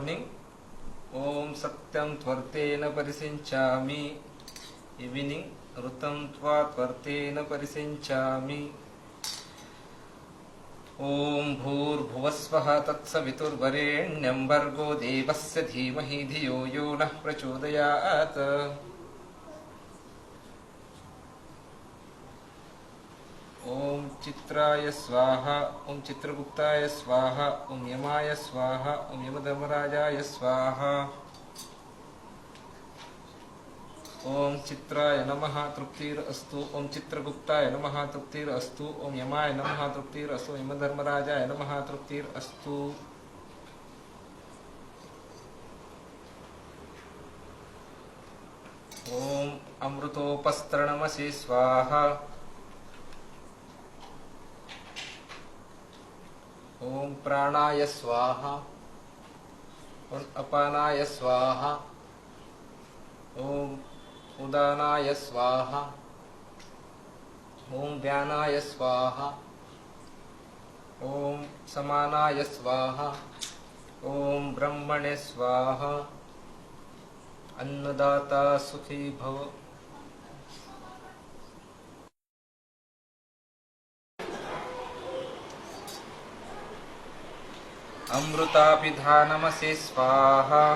ओम सत्यं त्वर्तेन परिसिञ्चामि इविनिंग ऋतं त्वा त्वर्तेन परिसिञ्चामि। ओम भूर्भुवस्वः तत्सवितुर्वरेण्यं भर्गो देवस्य धीमहि धियो यो नः प्रचोदयात्। ओम चित्राय स्वाहा, ओम चित्रगुप्ताय स्वाहा, ओम यमाय स्वाहा, ओम यमधर्मराजाय स्वाहा। ओम चित्राय नमः तृप्तिरस्तु, ओम चित्रगुप्ताय नमः तृप्तिरस्तु, ओम यमाय नमः तृप्तिरस्तु, यमधर्मराजाय नमः तृप्तिरस्तु। ओम अमृतोपस्तरणमसि स्वाहा। ओम प्राणाय स्वाहा, ओम अपानाय स्वाहा, ओम उदानाय स्वाहा, ओम व्यानाय स्वाहा, ओम समानाय स्वाहा, ओम ब्रह्मणे स्वाहा। अन्नदाता सुखी भव। अमृताभिधानमसि स्वाहा।